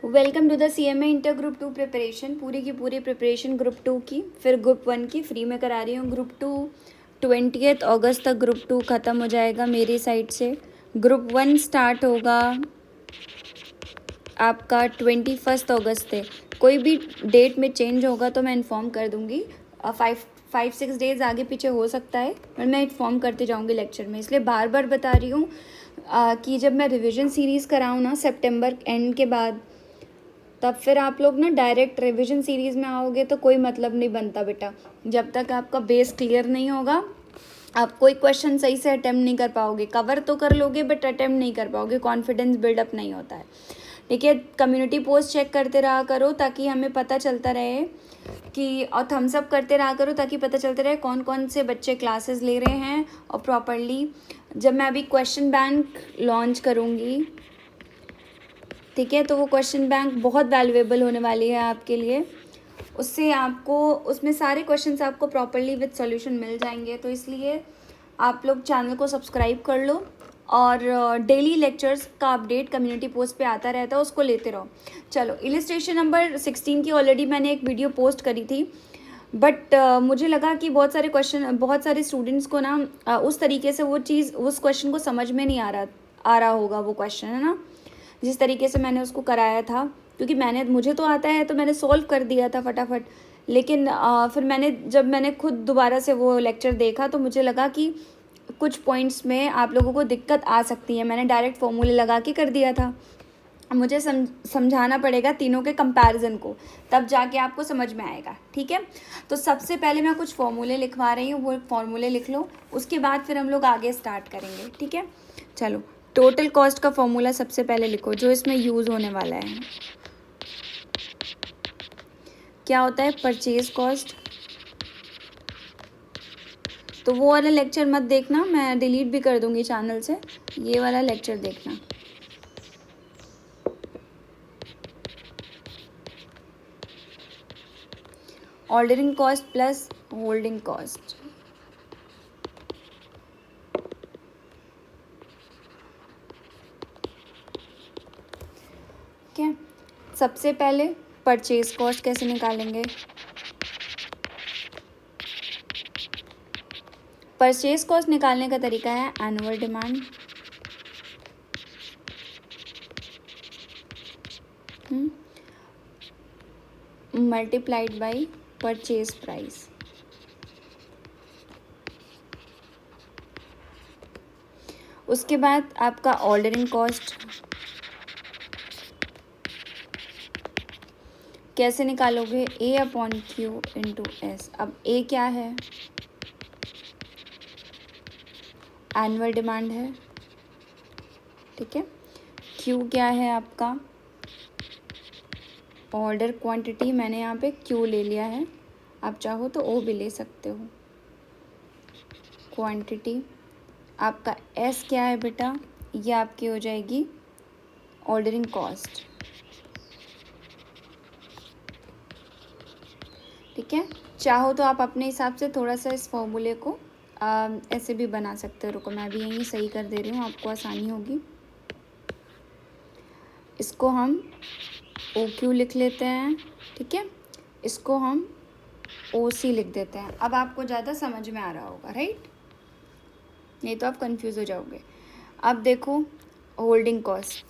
Welcome to the CMA inter group 2 preparation. पूरी की पूरी प्रिपरेशन ग्रुप 2 की, फिर ग्रुप 1 की फ्री में करा रही हूँ। ग्रुप 2 20 अगस्त तक ग्रुप 2 ख़त्म हो जाएगा मेरी साइड से। ग्रुप 1 स्टार्ट होगा आपका 21 अगस्त से। कोई भी डेट में चेंज होगा तो मैं इन्फॉर्म कर दूँगी। 5-6 डेज़ आगे पीछे हो सकता है, पर मैं इन्फॉर्म करते जाऊँगी लेक्चर में। इसलिए बार बार बता रही हूँ कि जब मैं रिवीजन सीरीज़ कराऊँ ना सितंबर एंड के बाद, तब फिर आप लोग ना डायरेक्ट रिवीजन सीरीज़ में आओगे तो कोई मतलब नहीं बनता बेटा। जब तक आपका बेस क्लियर नहीं होगा आप कोई क्वेश्चन सही से अटेम्प्ट नहीं कर पाओगे। कवर तो कर लोगे बट अटेम्प्ट नहीं कर पाओगे, कॉन्फिडेंस बिल्डअप नहीं होता है। ठीक है, कम्युनिटी पोस्ट चेक करते रहा करो ताकि हमें पता चलता रहे कि, और थम्स अप करते रहा करो ताकि पता चलता रहे कौन कौन से बच्चे क्लासेस ले रहे हैं। और प्रॉपरली जब मैं अभी क्वेश्चन बैंक लॉन्च करूँगी, ठीक है, तो वो क्वेश्चन बैंक बहुत वैल्यूएबल होने वाली है आपके लिए। उससे आपको उसमें सारे क्वेश्चंस आपको प्रॉपरली विद सॉल्यूशन मिल जाएंगे। तो इसलिए आप लोग चैनल को सब्सक्राइब कर लो और डेली लेक्चर्स का अपडेट कम्युनिटी पोस्ट पे आता रहता है, उसको लेते रहो। चलो, इलिस्ट्रेशन नंबर 16 की ऑलरेडी मैंने एक वीडियो पोस्ट करी थी, बट मुझे लगा कि बहुत सारे स्टूडेंट्स को ना उस तरीके से वो चीज़, उस क्वेश्चन को समझ में नहीं आ रहा होगा वो क्वेश्चन, है ना, जिस तरीके से मैंने उसको कराया था। क्योंकि मुझे तो आता है तो मैंने सॉल्व कर दिया था फटाफट। लेकिन फिर जब मैंने खुद दोबारा से वो लेक्चर देखा तो मुझे लगा कि कुछ पॉइंट्स में आप लोगों को दिक्कत आ सकती है। मैंने डायरेक्ट फॉर्मूले लगा के कर दिया था। मुझे समझाना पड़ेगा तीनों के कंपैरिजन को, तब जाके आपको समझ में आएगा। ठीक है, तो सबसे पहले मैं कुछ फॉर्मूले लिखवा रही हूँ, वो फॉर्मूले लिख लो। उसके बाद फिर हम लोग आगे स्टार्ट करेंगे। ठीक है, चलो, टोटल कॉस्ट का फॉर्मूला सबसे पहले लिखो जो इसमें यूज़ होने वाला है। क्या होता है? Purchase cost. तो वो वाला लेक्चर मत देखना, मैं डिलीट भी कर दूंगी चैनल से। ये वाला लेक्चर देखना। Ordering cost plus holding cost. क्या? सबसे पहले परचेज कॉस्ट कैसे निकालेंगे? परचेज कॉस्ट निकालने का तरीका है annual demand multiplied by purchase price. उसके बाद आपका ऑर्डरिंग कॉस्ट कैसे निकालोगे? A/Q into S। अब A क्या है? एनुअल डिमांड है। ठीक है, Q क्या है आपका? Order quantity. मैंने यहाँ पे Q ले लिया है, आप चाहो तो O भी ले सकते हो। क्वांटिटी। आपका S क्या है बेटा? ये आपकी हो जाएगी ऑर्डरिंग कॉस्ट। ठीक है, चाहो तो आप अपने हिसाब से थोड़ा सा इस फॉर्मूले को ऐसे भी बना सकते हो। रुको, मैं भी यहीं सही कर दे रही हूँ, आपको आसानी होगी। इसको हम OQ लिख लेते हैं। ठीक है, इसको हम OC लिख देते हैं। अब आपको ज़्यादा समझ में आ रहा होगा, राइट? नहीं तो आप कंफ्यूज हो जाओगे। अब देखो, होल्डिंग कॉस्ट।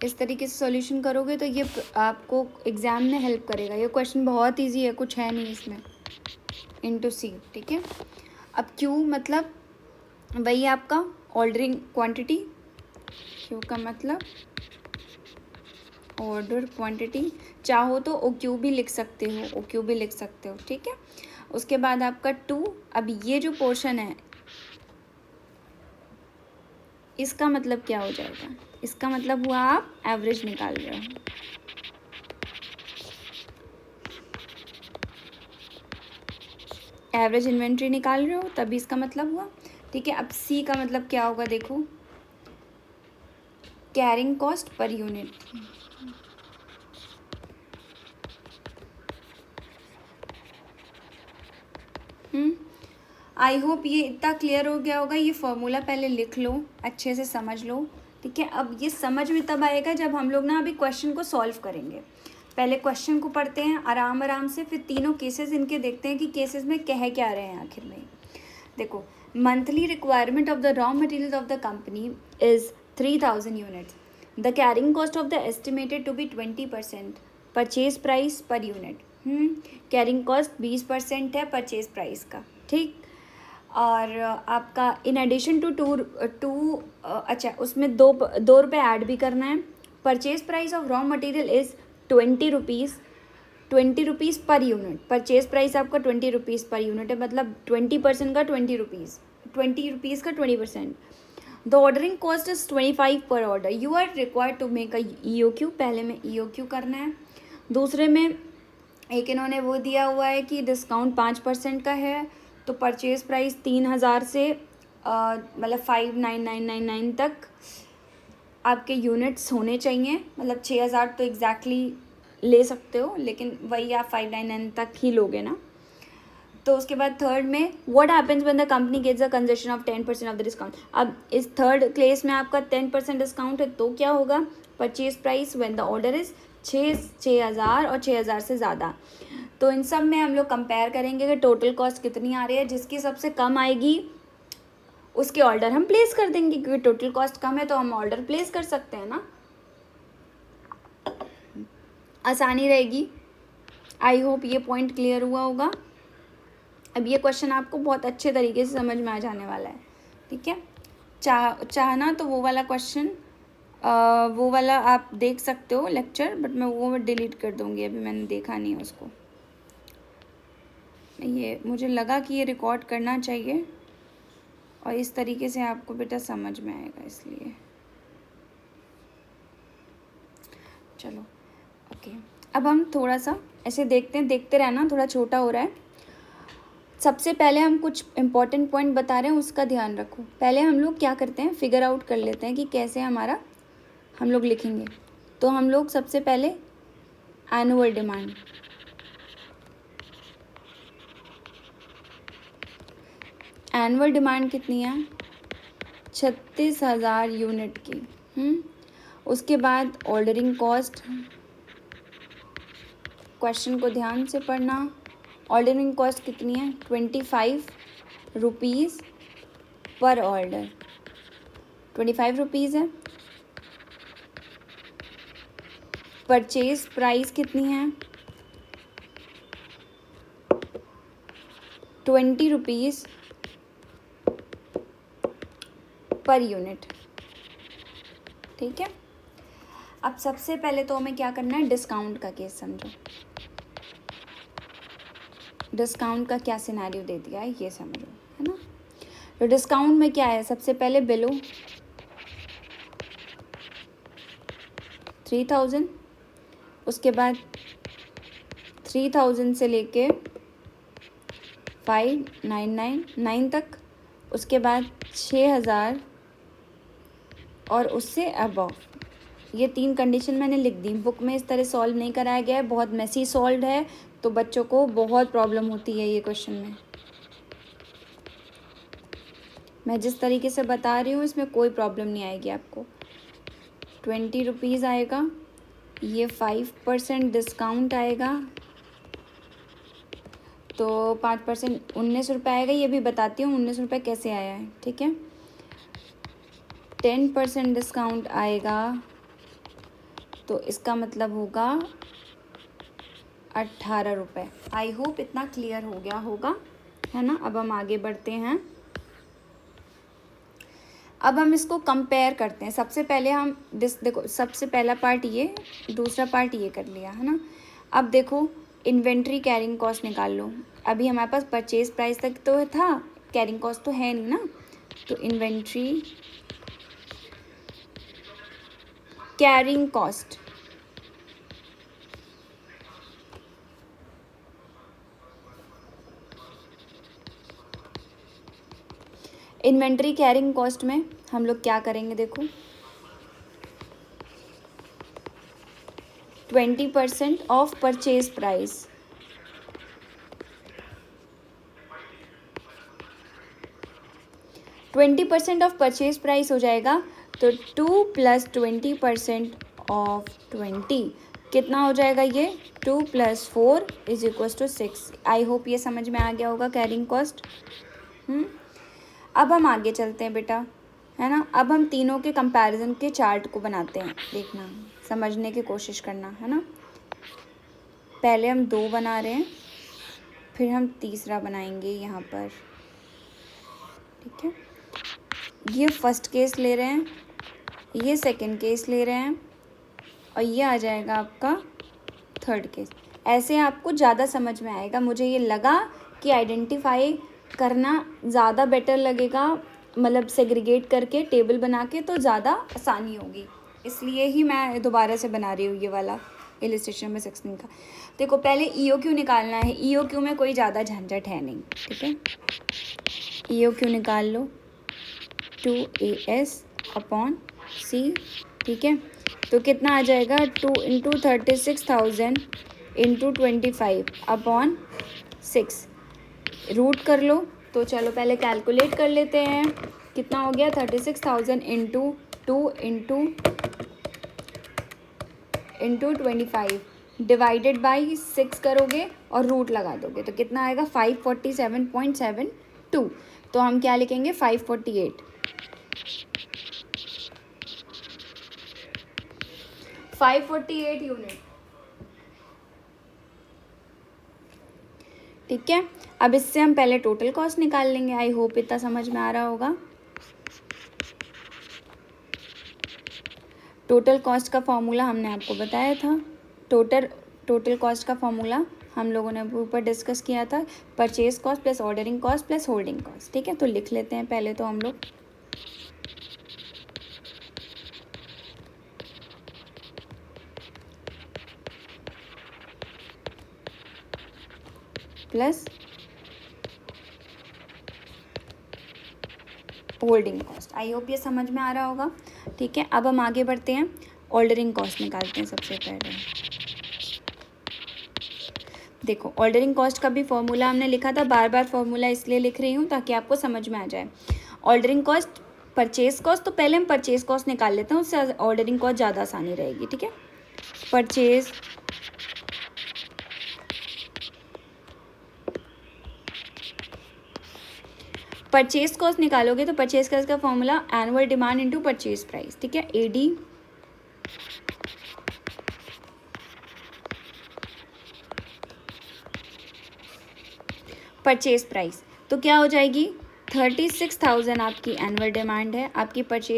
इस तरीके से सॉल्यूशन करोगे तो ये आपको एग्ज़ाम में हेल्प करेगा। ये क्वेश्चन बहुत इजी है, कुछ है नहीं इसमें। Into C। ठीक है, अब Q मतलब वही आपका ऑर्डरिंग क्वांटिटी। Q का मतलब ऑर्डर क्वांटिटी। चाहो तो OQ भी लिख सकते हो, OQ भी लिख सकते हो। ठीक है, उसके बाद आपका 2। अब ये जो पोर्शन है इसका मतलब क्या हो जाएगा? इसका मतलब हुआ आप एवरेज निकाल रहे हो। एवरेज इन्वेंट्री निकाल रहे हो, तभी इसका मतलब हुआ। ठीक है, अब C का मतलब क्या होगा? देखो, carrying cost per unit. I hope ये इतना क्लियर हो गया होगा। ये फॉर्मूला पहले लिख लो, अच्छे से समझ लो, ठीक है। अब ये समझ में तब आएगा जब हम लोग ना अभी क्वेश्चन को सॉल्व करेंगे। पहले क्वेश्चन को पढ़ते हैं आराम आराम से, फिर तीनों केसेस इनके देखते हैं कि केसेस में कह क्या रहे हैं आखिर में। देखो, monthly requirement of the raw material of the company is 3000 units. The carrying cost of the estimated to be 20%, purchase price per unit. Carrying cost 20% है परचेज प्राइस का, ठीक। और आपका इन एडिशन टू टू अच्छा, उसमें दो रुपये add भी करना है। Purchase price of raw material is 20 rupees, 20 rupees per unit. Purchase price आपका 20 रुपीज़ पर यूनिट है, मतलब 20% का 20 रुपीज़, 20 रुपीज़ का 20%। The ordering cost is 25 per order. You are required to make a EOQ। पहले में EOQ करना है। दूसरे में एक इन्होंने वो दिया हुआ है कि डिस्काउंट 5% का है, तो परचेज प्राइस 3000 से मतलब 599999 तक आपके यूनिट्स होने चाहिए। मतलब 6000 तो एग्जैक्टली ले सकते हो, लेकिन वही आप 599 तक ही लोगे ना। तो उसके बाद थर्ड में what happens when the company gets a concession of 10% off the discount. अब इस थर्ड केस में आपका 10% डिस्काउंट है, तो क्या होगा, purchase price when the order is 6000 और 6000 से ज़्यादा। तो इन सब में हम लोग कंपेयर करेंगे कि टोटल कॉस्ट कितनी आ रही है। जिसकी सबसे कम आएगी उसके ऑर्डर हम प्लेस कर देंगे, क्योंकि टोटल कॉस्ट कम है तो हम ऑर्डर प्लेस कर सकते हैं ना, आसानी रहेगी। आई होप ये पॉइंट क्लियर हुआ होगा। अब ये क्वेश्चन आपको बहुत अच्छे तरीके से समझ में आ जाने वाला है, ठीक है। चाहना तो वो वाला क्वेश्चन, वो वाला आप देख सकते हो लेक्चर, बट मैं वो डिलीट कर दूँगी, अभी मैंने देखा नहीं है उसको। ये मुझे लगा कि ये रिकॉर्ड करना चाहिए और इस तरीके से आपको बेटा समझ में आएगा, इसलिए चलो ओके। अब हम थोड़ा सा ऐसे देखते हैं, देखते रहना, थोड़ा छोटा हो रहा है। सबसे पहले हम कुछ इम्पॉर्टेंट पॉइंट बता रहे हैं, उसका ध्यान रखो। पहले हम लोग क्या करते हैं, फिगर आउट कर लेते हैं कि कैसे हमारा हम लोग लिखेंगे। तो हम लोग सबसे पहले एनुअल डिमांड, एनुअल डिमांड कितनी है, 36,000 यूनिट की। उसके बाद ऑर्डरिंग कॉस्ट, क्वेश्चन को ध्यान से पढ़ना। ऑर्डरिंग कॉस्ट कितनी है, 25 रुपीज़ पर ऑर्डर, 25 रुपीज़ है। परचेज प्राइस कितनी है, 20 रुपीज़ पर यूनिट, ठीक है। अब सबसे पहले तो हमें क्या करना है, डिस्काउंट का केस समझो। डिस्काउंट का क्या सिनेरियो दे दिया है ये समझो, है ना। तो डिस्काउंट में क्या है, सबसे पहले बिलो 3000, उसके बाद 3000 से लेके 5999 तक, उसके बाद 6000 और उससे अबव। ये 3 कंडीशन मैंने लिख दी। बुक में इस तरह सॉल्व नहीं कराया गया है, बहुत मैसी सॉल्व है, तो बच्चों को बहुत प्रॉब्लम होती है ये क्वेश्चन में। मैं जिस तरीके से बता रही हूँ इसमें कोई प्रॉब्लम नहीं आएगी आपको। 20 रुपीज़ आएगा, ये 5% डिस्काउंट आएगा, तो 5% 19 रुपये आएगा। ये भी बताती हूँ 19 रुपये कैसे आया है, ठीक है। 10% डिस्काउंट आएगा, तो इसका मतलब होगा 18 रुपये। आई होप इतना क्लियर हो गया होगा, है ना। अब हम आगे बढ़ते हैं। अब हम इसको कंपेयर करते हैं। सबसे पहले हम देखो, सबसे पहला पार्ट ये, दूसरा पार्ट ये कर लिया, है ना। अब देखो, इन्वेंट्री कैरिंग कॉस्ट निकाल लो। अभी हमारे पास परचेज प्राइस तक तो था, कैरिंग कॉस्ट तो है नहीं ना। तो inventory carrying cost, inventory carrying cost में हम लोग क्या करेंगे, देखो 20% of purchase price, 20% of purchase price हो जाएगा, तो 2 + 20% ऑफ 20 कितना हो जाएगा ये? 2 + 4 = 6। आई होप ये समझ में आ गया होगा कैरिंग कॉस्ट। अब हम आगे चलते हैं बेटा, है ना। अब हम तीनों के कंपैरिजन के चार्ट को बनाते हैं, देखना, समझने की कोशिश करना, है ना। पहले हम 2 बना रहे हैं, फिर हम तीसरा बनाएंगे यहाँ पर, ठीक है। ये फर्स्ट केस ले रहे हैं, ये सेकंड केस ले रहे हैं, और ये आ जाएगा आपका थर्ड केस। ऐसे आपको ज़्यादा समझ में आएगा। मुझे ये लगा कि आइडेंटिफाई करना ज़्यादा बेटर लगेगा, मतलब सेग्रीगेट करके टेबल बना के, तो ज़्यादा आसानी होगी, इसलिए ही मैं दोबारा से बना रही हूँ ये वाला इलस्ट्रेशन में 16 का। देखो, पहले EOQ निकालना है। EOQ में कोई ज़्यादा झंझट है नहीं, ठीक है। EOQ निकाल लो, 2AS/C, ठीक है। तो कितना आ जाएगा? 2 × 36,000 × 25/6। रूट कर लो। तो चलो पहले कैलकुलेट कर लेते हैं, कितना हो गया? 36,000 × 2 × 25 डिवाइडेड बाई 6 करोगे और रूट लगा दोगे, तो कितना आएगा? 547.72। तो हम क्या लिखेंगे? 548 यूनिट, ठीक है। अब इससे हम पहले टोटल कॉस्ट निकाल लेंगे। आई होप इतना समझ में आ रहा होगा। टोटल कॉस्ट का फॉर्मूला हमने आपको बताया था। टोटल कॉस्ट का फॉर्मूला हम लोगों ने ऊपर डिस्कस किया था, purchase cost plus ordering cost plus holding cost, ठीक है। तो लिख लेते हैं पहले तो हम लोग, plus holding cost. I hope ये समझ में आ रहा होगा, ठीक है। अब हम आगे बढ़ते हैं, ऑर्डरिंग कॉस्ट निकालते हैं सबसे पहले। देखो, ऑर्डरिंग कॉस्ट का भी फॉर्मूला हमने लिखा था, बार बार फॉर्मूला इसलिए लिख रही हूँ ताकि आपको समझ में आ जाए। ऑर्डरिंग कॉस्ट, परचेज कॉस्ट, तो पहले हम परचेज कॉस्ट निकाल लेते हैं, उससे ऑर्डरिंग कॉस्ट ज़्यादा आसानी रहेगी, ठीक है। परचेज कॉस्ट निकालोगे तो परचेज कॉस्ट का formula annual demand into purchase price, ठीक है। AD परचेज प्राइस, तो क्या हो जाएगी? 36,000 आपकी एनुअल डिमांड है, आपकी परचेज